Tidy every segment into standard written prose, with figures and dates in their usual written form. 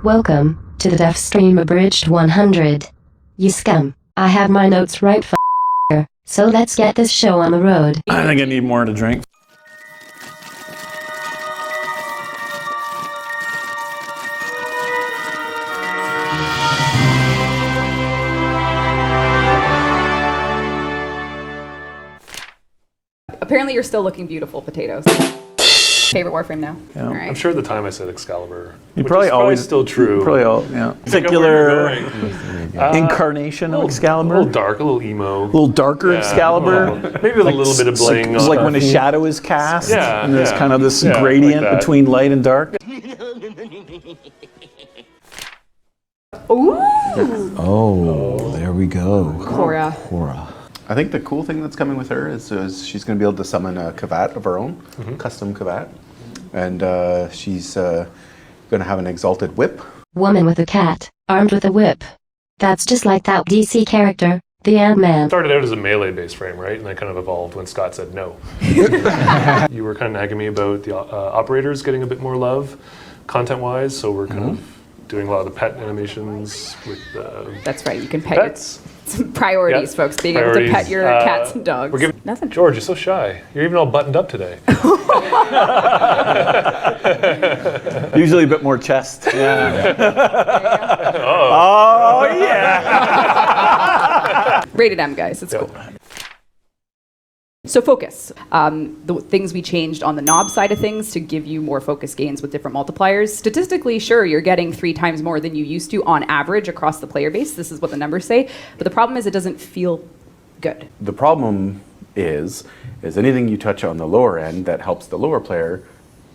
Welcome to the DEVSTREAM Abridged 100. You scum. I have my notes right here, so let's get this show on the road. I think I need more to drink. Apparently you're still looking beautiful, potatoes. Favorite Warframe now? Yeah. All right. I'm sure at the time I said Excalibur. You which probably is always still true. Probably all, yeah. Particular incarnation of Excalibur. A little dark, a little emo. A little darker Yeah, Excalibur. Maybe a little bit of bling. It's like when a shadow is cast. Yeah, And there's yeah. kind of this Yeah, gradient like that. between light and dark. Ooh! Oh, there we go. Cora. Cora. I think the cool thing that's coming with her is she's going to be able to summon a Kavat of her own, custom Kavat. And she's going to have an exalted whip. Woman with a cat, armed with a whip. That's just like that DC character, the Ant-Man. Started out as a melee-based frame, right? And that kind of evolved when Scott said no. You were kind of nagging me about the operators getting a bit more love, content-wise. So we're kind of doing a lot of the pet animations with That's right, you can pet pets. your priorities, Yeah. folks. Being Priorities. able to pet your cats and dogs. We're giving Nothing. George, you're so shy. You're even all buttoned up today. Usually a bit more chest. Yeah. Oh, yeah. Rated M, guys. It's cool. So focus. The things we changed on the knob side of things to give you more focus gains with different multipliers. Statistically, sure, you're getting 3 times more than you used to on average across the player base. This is what the numbers say. But the problem is it doesn't feel good. The problem is anything you touch on the lower end that helps the lower player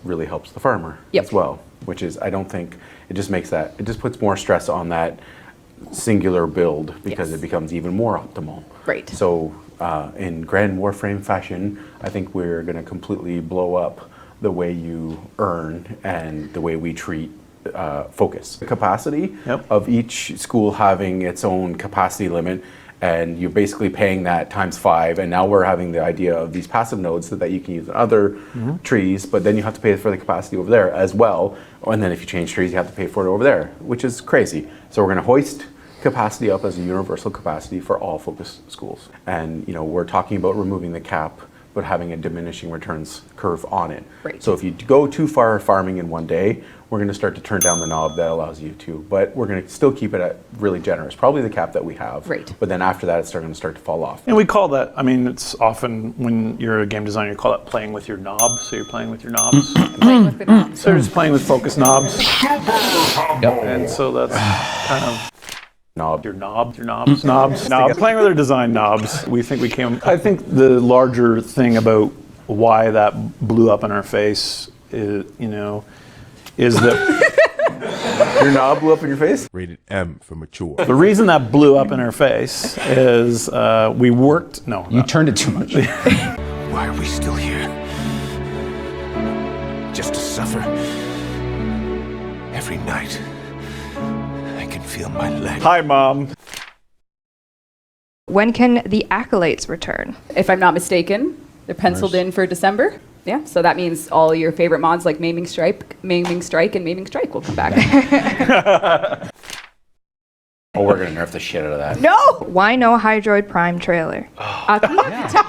really helps the farmer as well. Which is, I don't think, it just makes that, it just puts more stress on that singular build because it becomes even more optimal. Right. So in grand Warframe fashion, I think we're going to completely blow up the way you earn and the way we treat focus. The capacity of each school having its own capacity limit, and you're basically paying that times 5, and now we're having the idea of these passive nodes that you can use in other trees, but then you have to pay for the capacity over there as well, and then if you change trees you have to pay for it over there, which is crazy. So we're going to hoist capacity up as a universal capacity for all focus schools. And we're talking about removing the cap, but having a diminishing returns curve on it. Right. So if you go too far farming in one day, we're going to start to turn down the knob that allows you to, but we're going to still keep it at really generous, probably the cap that we have. Right. But then after that, it's going to start to fall off. And we call that, I mean, it's often when you're a game designer, you call that playing with your knobs. So you're playing with your knobs. Playing with the knobs. So you're just playing with focus knobs. And so that's kind of your knobs. Playing with our design knobs. We think we came. I think the larger thing about why that blew up in our face is, is that your knob blew up in your face? Rated M for mature. the reason that blew up in our face is we worked. No, You turned it too much. Why are we still here? Just to suffer? Every night, I can feel my leg. Hi, Mom. When can the accolades return? If I'm not mistaken, they're penciled in for December. Yeah, so that means all your favorite mods like Maiming Strike, and Maiming Strike will come back. Oh, we're going to nerf the shit out of that. No! Why no Hydroid Prime trailer?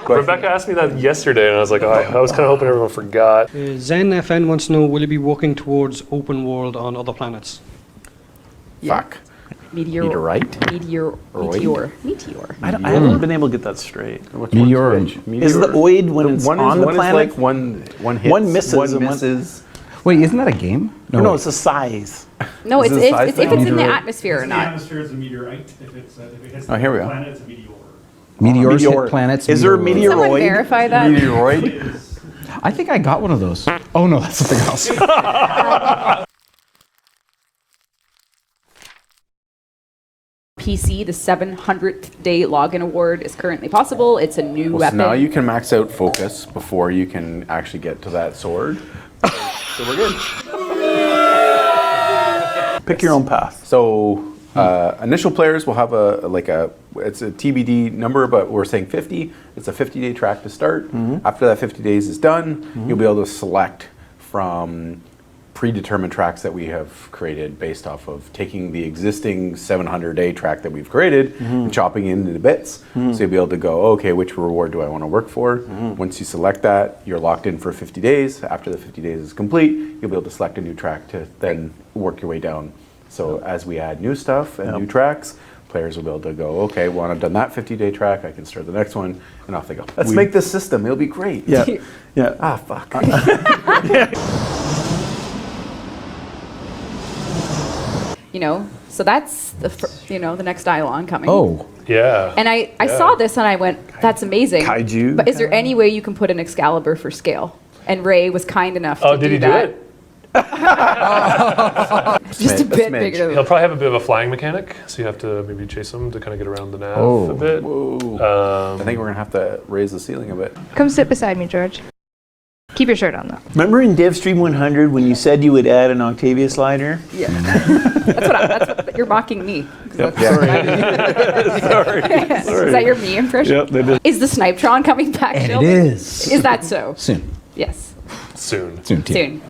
Rebecca asked me that yesterday, and I was like, I was kind of hoping everyone forgot. Zen FN wants to know, will you be working towards open world on other planets? Fuck. Meteorite. Meteor. I haven't been able to get that straight. Meteor. Is the oid when it's on the planet? Is like one hits, One misses one and one- misses. Wait, isn't that a game? No, it's a size. No, Is it's it a size if thing? it's in the Meteorite. atmosphere or The not. atmosphere is a meteorite. If it hits Oh, here we the go. planet, it's a meteor. Meteors Meteor. hit planets. Is there a meteoroids. meteor? Someone Meteoroid? verify that. Meteoroid? I think I got one of those. Oh no, that's something else. PC, the 700th day login award is currently possible. It's a new So weapon. now you can max out focus before you can actually get to that sword. So we're good. Pick your own path. So initial players will have it's a TBD number, but we're saying 50. It's a 50-day track to start. After that 50 days is done, you'll be able to select from predetermined tracks that we have created based off of taking the existing 700A track that we've created and chopping it into bits. So you'll be able to go, okay, which reward do I want to work for? Once you select that, you're locked in for 50 days. After the 50 days is complete, you'll be able to select a new track to then work your way down. So as we add new stuff and new tracks, players will be able to go, okay, well, I've done that 50-day track, I can start the next one, and off they go. Let's make this system, it'll be great. Yeah, yeah. Ah, fuck. You know, so that's the next dialogue coming. Oh. Yeah. And I saw this and I went, that's amazing. Kaiju. But is there any way you can put an Excalibur for scale? And Ray was kind enough to do that. Oh, did he do it? Just a bit bigger. He'll probably have a bit of a flying mechanic, so you have to maybe chase him to kind of get around the nav a bit. I think we're going to have to raise the ceiling a bit. Come sit beside me, George. Keep your shirt on, though. Remember in DEVSTREAM 100 when you said you would add an Octavia slider? Yeah. that's what you're mocking me. Yep. Sorry. Is that your me impression? Yep, that is. Is the Snipetron coming back? And Sheldon? it is. Is that so? Soon. Yes. Soon. Soon, too. Soon.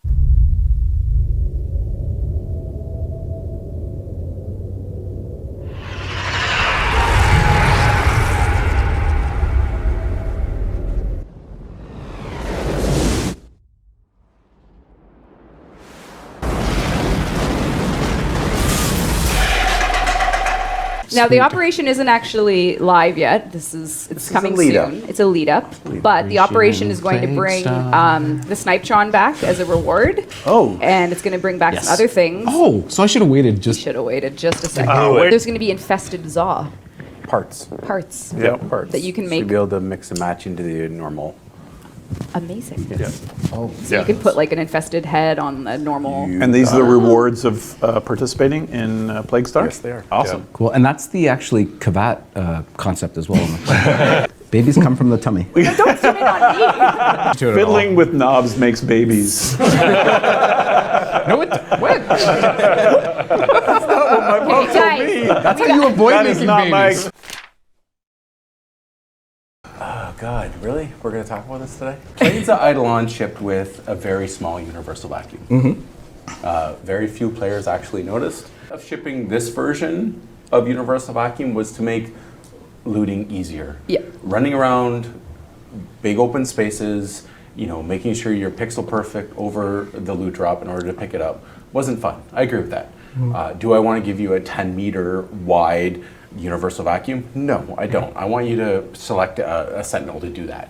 Now the operation isn't actually live yet. It's coming soon. It's a lead up, but the operation is going to bring the Snipetron back as a reward. Oh. And it's going to bring back some other things. Oh, so I should have waited just. Should have waited just a second. There's going to be infested Zaw Parts. that you can So make. you'll be able to mix and match into the normal. Amazing. Yeah. Oh. So you can put like an infested head on a normal. And these are the rewards of participating in Plague Star? Yes, they are. Awesome. Cool. And that's the actually Kavat concept as well. Babies come from the tummy. Don't zoom in on me. Fiddling with knobs makes babies. No, what? Hey, guys. That's how you avoid That is making not babies. Oh God, really? We're going to talk about this today? Planes at Eidolon shipped with a very small universal vacuum. Very few players actually noticed. Of shipping this version of universal vacuum was to make looting easier. Yeah. Running around big open spaces, making sure you're pixel perfect over the loot drop in order to pick it up wasn't fun. I agree with that. Do I want to give you a 10-meter wide universal vacuum? No, I don't. I want you to select a sentinel to do that.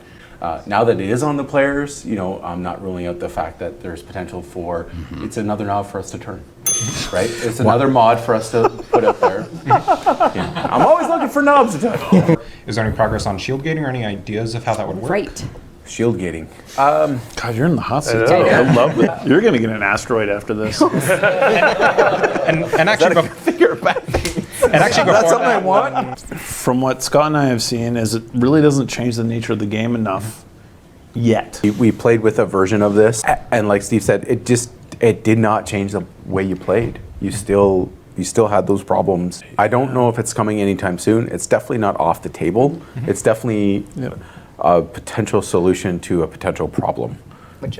Now that it is on the players, I'm not ruling out the fact that there's potential for it's another knob for us to turn, right? It's another mod for us to put up there. Yeah. I'm always looking for knobs to touch. Is there any progress on shield gating or any ideas of how that would work? Right. Shield gating. God, you're in the hot seat. I love it. You're going to get an asteroid after this. And actually, Figure it back. and actually before That's something I that, want. From what Scott and I have seen, is it really doesn't change the nature of the game enough yet. We played with a version of this, and like Steve said, it did not change the way you played. You still had those problems. I don't know if it's coming anytime soon. It's definitely not off the table. It's definitely a potential solution to a potential problem.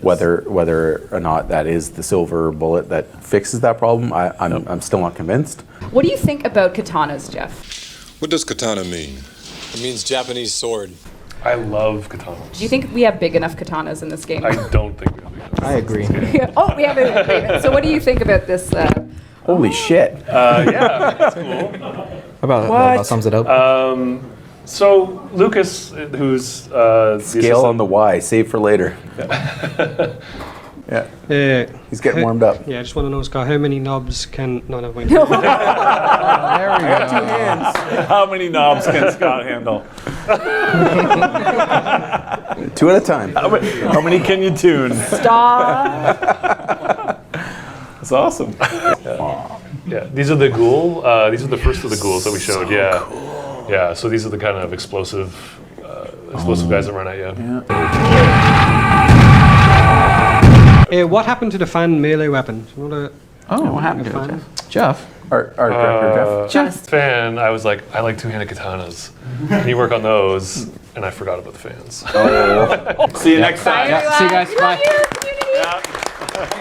Whether or not that is the silver bullet that fixes that problem, I'm still not convinced. What do you think about katanas, Jeff? What does katana mean? It means Japanese sword. I love katanas. Do you think we have big enough katanas in this game? I don't think we have big enough. I agree. Oh, we have an agreement. So what do you think about this? Holy shit. Yeah, that's cool. About sums it up. So Lucas, who's Scale on the Y, save for later. Yeah. He's getting warmed up. Yeah, I just want to know, Scott, how many knobs can... No, never mind. There we go. 2 hands. How many knobs can Scott handle? 2 at a time. How many can you tune? Stop. That's awesome. Yeah, these are the ghoul. These are the first of the ghouls that we showed. Cool. Yeah, so these are the kind of explosive guys that run at you. What happened to the fan melee weapon? What happened to it, Jeff. Our director, Jeff. Fan, I was like, I like two-handed katanas. Can you work on those? And I forgot about the fans. See you next time. Bye, See you guys. Bye. Love you,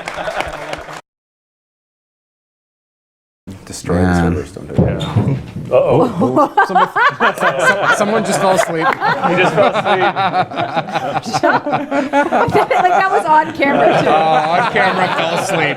community. Destroy the Man. servers, don't do it. Someone just fell asleep. He just fell asleep. Like that was on camera too. On camera, fell asleep.